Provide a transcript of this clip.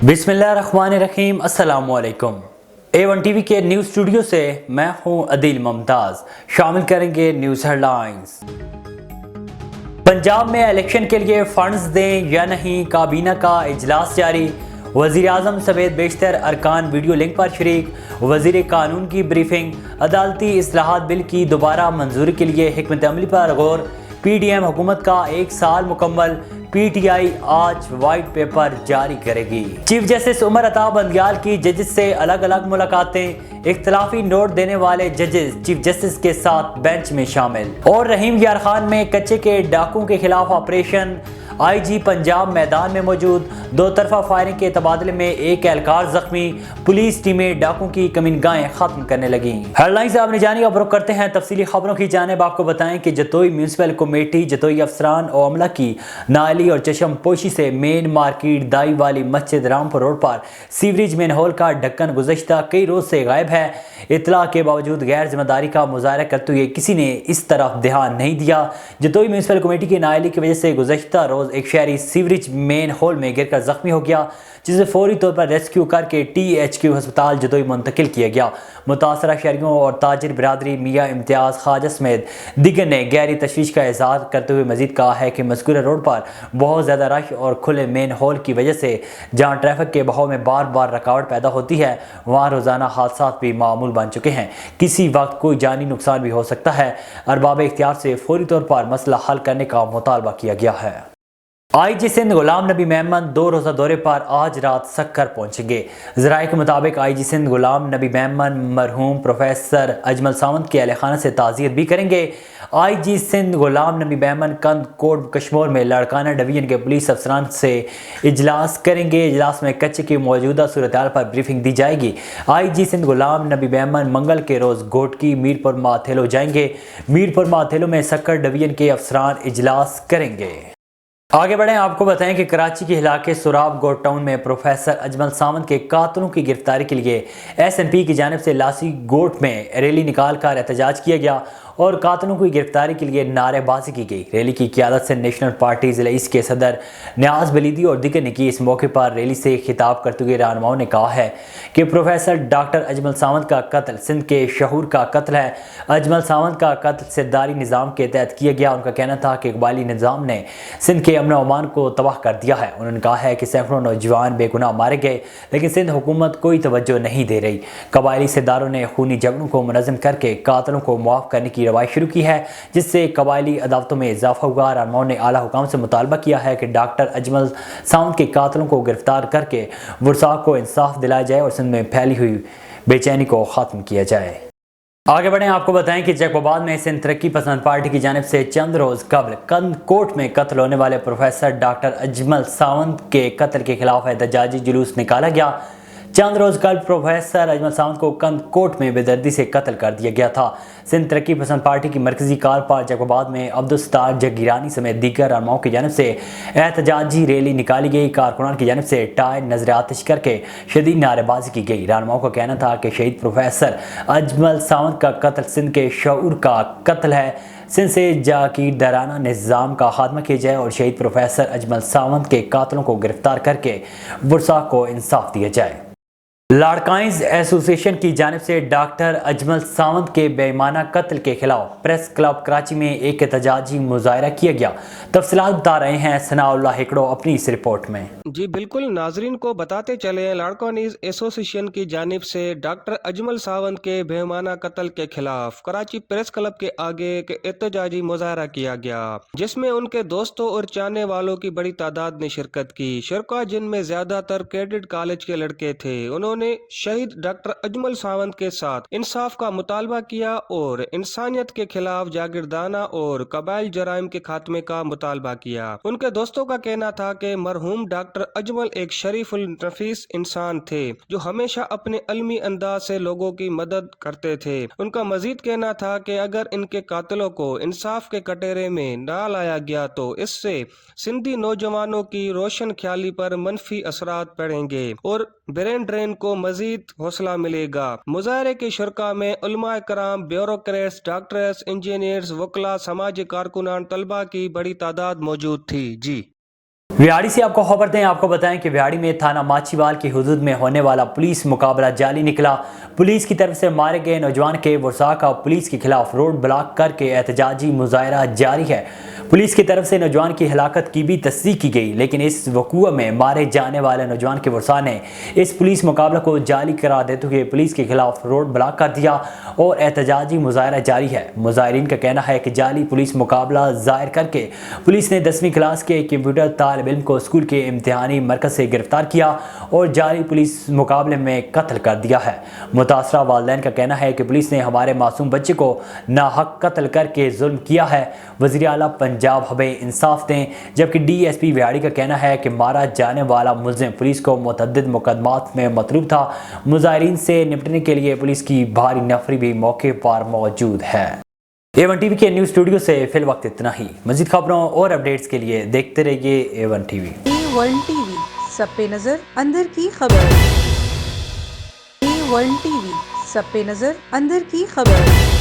बिस्मिल्लाहिर्रहमानिर्रहीम। अस्सलाम वालेकुम। A1 टीवी के न्यूज़ स्टूडियो से मैं हूं अदील मुमताज़। शामिल करेंगे न्यूज़ हेडलाइंस। पंजाब में इलेक्शन के लिए फंड्स दें या नहीं, काबीना का इजलास जारी। वज़ीर आज़म समेत बेशतर अरकान वीडियो लिंक पर शरीक। वज़ीर कानून की ब्रीफिंग। अदालती इस्लाहात बिल की दोबारा मंजूरी के लिए हिकमत अमली पर गौर। PDM हुकूमत का 1 साल मुकम्मल। PTI आज वाइट पेपर जारी करेगी। चीफ जस्टिस उमर अता बंदयाल की जजेस से अलग अलग मुलाकातें। इख्तलाफी नोट देने वाले जजेस चीफ जस्टिस के साथ बेंच में शामिल। और रहीम यार खान में कच्चे के डाकुओं के खिलाफ ऑपरेशन। IG पंजाब मैदान में मौजूद। दो तरफा फायरिंग के तबादले में एक एहलकार जख्मी। पुलिस टीमें डाकुओं की कमीनगाहें खत्म करने लगी। हेडलाइंस आपने जानी अब रुख करते हैं तफसीली खबरों की जानिब। आपको बताएं कि जतोई म्यूनसिपल कमेटी जतोई अफसरान और अमला की नाली और चशम पोशी से मेन मार्केट दाई वाली मस्जिद रामपुर रोड पर सीवरेज मेन होल का ढक्कन गुज़श्ता कई रोज से गायब है। इतला के बावजूद गैर जिम्मेदारी का मुजाहरा करते हुए किसी ने इस तरफ ध्यान नहीं दिया। जतोई म्यूनसिपल कमेटी की नाअहली की वजह से गुज़श्ता रोज एक शहरी सीवरेज मेन होल में गिरकर जख्मी हो गया, जिसे फौरी तौर पर रेस्क्यू करके THQ अस्पताल जतोई मुंतकिल किया गया। मुतासरा शहरियों और ताजिर बिरादरी मियाँ इम्तियाज़ ख्वाजा समेत दिगर ने गहरी तशवीश का इजहार करते हुए मजीद कहा है कि मज़कूरा रोड पर बहुत ज़्यादा रश और खुले मेन होल की वजह से जहाँ ट्रैफिक के बहाव में बार बार रुकावट पैदा होती है, वहाँ रोज़ाना हादसा भी मामूल बन चुके हैं। किसी वक्त कोई जानी नुकसान भी हो सकता है। अरबाब इख्तियार से फौरी तौर पर मसला हल करने का मुतालबा किया गया है। IG सिंध गुलाम नबी मेमन 2 रोज़ा दौरे पर आज रात सक्कर पहुंचेंगे। ज़राए के मुताबिक IG सिंध गुलाम नबी मेमन मरहूम प्रोफेसर अजमल सावंत के अहल खाना से ताज़ियत भी करेंगे। IG सिंध गुलाम नबी मेमन कंद कोट कश्मीर में लाड़काना डिवीजन के पुलिस अफसरान से इजलास करेंगे। इजलास में कच्चे की मौजूदा सूरत हाल पर ब्रीफिंग दी जाएगी। IG सिंध गुलाम नबी मेमन मंगल के रोज़ घोटकी मीरपुर माथेलो जाएंगे। मीरपुर माथेलो में सक्कर डिवीजन के अफसरान इजलास करेंगे। आगे बढ़ें, आपको बताएं कि कराची के इलाके सुराब गोट टाउन में प्रोफेसर अजमल सावंत के कातलों की गिरफ्तारी के लिए SNP की जानिब से लासी गोट में रैली निकाल कर एहतजाज किया गया और कातलों की गिरफ्तारी के लिए नारेबाजी की गई। रैली की क़यादत से नेशनल पार्टी ज़िला-ईस्ट के सदर न्याज बलीदी और दिगर ने की। इस मौके पर रैली से खिताब करते हुए रहनुमाओं ने कहा है कि प्रोफेसर डॉक्टर अजमल सावंत का कत्ल सिंध के शहूर का कत्ल है। अजमल सावंत का कत्ल सरदारी निज़ाम के तहत किया गया। उनका कहना था कि कबायली निज़ाम ने सिंध के अमन अमान को तबाह कर दिया है। उन्होंने कहा है कि सैकड़ों नौजवान बेगुनाह मारे गए, लेकिन सिंध हुकूमत कोई तवज्जो नहीं दे रही। कबायली सरदारों ने खूनी झगड़ों को मुनज़्ज़म करके कातलों को मुआफ़ करने की रवायत शुरू की है, जिससे कबायली अदावतों में इजाफा हुआ। रहनुमाओं ने आला हुकाम से मुतालबा किया है कि डॉक्टर अजमल सावंत के कातलों को गिरफ्तार करके वुरसा को इंसाफ दिलाया जाए और सिंध में फैली हुई बेचैनी को ख़त्म किया जाए। आगे बढ़ें, आपको बताएं कि जैकोबाद में सिंध तरक्की पसंद पार्टी की जानिब से चंद रोज़ कबल कंद कोट में कत्ल होने वाले प्रोफेसर डॉक्टर अजमल सावंत के कत्ल के खिलाफ एहतजाजी जुलूस निकाला गया। चंद रोज़ कल प्रोफेसर अजमल सावंत को कंद कोट में बेदर्दी से कत्ल कर दिया गया था। सिंध तरक्की पसंद पार्टी की मरकजी कारपार जैकोबाद में अब्दुस्तार जगीरानी समेत दीगर रहनुमाओं की जानिब से एहतजाजी रैली निकाली गई। कारकुनान की जानिब से टायर नजर आतिश करके शदीद नारेबाजी की गई। रहनुमाओं का कहना था कि शहीद प्रोफेसर अजमल सावंत का कत्ल सिंध के शऊर का कत्ल है। सिंध से जागीरदाराना निज़ाम का खात्मा किया जाए और शहीद प्रोफेसर अजमल सावंत के कातलों को गिरफ्तार करके वुरसा को इंसाफ दिया जाए। लाड़काइंस एसोसिएशन की जानिब से डॉक्टर अजमल सावंत के बेईमाना कत्ल के खिलाफ प्रेस क्लब कराची में एक एहतजाजी मुजाहरा किया गया। तफसीलात बता रहे हैं सनाउल्लाह हिकड़ो अपनी इस रिपोर्ट में। जी बिल्कुल, नाजरीन को बताते चले लाड़काइंस एसोसिएशन की जानिब से डॉक्टर अजमल सावंत के बेईमाना कत्ल के खिलाफ कराची प्रेस क्लब के आगे एक एहतजाजी मुजाहरा किया गया, जिसमें उनके दोस्तों और चाहने वालों की बड़ी तादाद ने शिरकत की। शिरका जिनमें ज्यादातर कैडेट कॉलेज के लड़के थे, उन्होंने शहीद डॉक्टर अजमल सावंत के साथ इंसाफ का मुतालबा किया और इंसानियत के खिलाफ जागीरदाना और कबाइल जराइम के खात्मे का मुतालबा किया। उनके दोस्तों का कहना था कि मरहूम डॉक्टर अजमल एक शरीफुल नफीस इंसान थे जो हमेशा अपने अलमी अंदाज से लोगों की मदद करते थे। उनका मजीद कहना था कि अगर इनके कातिलों को इंसाफ के कटोरे में न लाया गया तो इससे सिंधी नौजवानों की रोशन ख्याली पर मनफी असरात पड़ेंगे और ब्रेन ड्रेन को मजीद हौसला मिलेगा। मुजाहरे के शुरका में उलमा कराम, ब्यूरोक्रेट्स, डॉक्टर्स, इंजीनियर्स, वकला, समाजी कारकुनान, तलबा की बड़ी तादाद मौजूद थी। जी ویاڑی سے آپ کو خبر دیں، آپ کو بتائیں کہ ویاڑی میں تھانہ ماچیوال کی حدود میں ہونے والا پولیس مقابلہ جعلی نکلا۔ پولیس کی طرف سے مارے گئے نوجوان کے ورثاء کا پولیس کے خلاف روڈ بلاک کر کے احتجاجی مظاہرہ جاری ہے۔ پولیس کی طرف سے نوجوان کی ہلاکت کی بھی تصدیق کی گئی، لیکن اس وقوع میں مارے جانے والے نوجوان کے ورثاء نے اس پولیس مقابلہ کو جعلی قرار دیتے ہوئے پولیس کے خلاف روڈ بلاک کر دیا اور احتجاجی مظاہرہ جاری ہے۔ مظاہرین کا کہنا ہے کہ جعلی پولیس مقابلہ ظاہر کر کے پولیس نے 10ویں کلاس کے کمپیوٹر طالب علم کو اسکول کے امتحانی مرکز سے گرفتار کیا اور جعلی پولیس مقابلے میں قتل کر دیا ہے۔ متاثرہ والدین کا کہنا ہے کہ پولیس نے ہمارے معصوم بچے کو ناحق قتل کر کے ظلم کیا ہے، وزیر اعلیٰ پنجاب ہمیں انصاف دیں، جبکہ ڈی ایس پی ویاڑی کا کہنا ہے کہ مارا جانے والا ملزم پولیس کو متعدد مقدمات میں مطلوب تھا۔ مظاہرین سے نمٹنے کے لیے پولیس کی بھاری نفری بھی موقع پر موجود ہے۔ A1 ٹی وی کے نیوز اسٹوڈیو سے فی الوقت اتنا ہی۔ مزید خبروں اور اپڈیٹس کے لیے دیکھتے رہیے A1 T V. A1 T V, سب پہ نظر اندر کی خبر۔ A1 ٹی وی، سب پہ نظر اندر کی خبر۔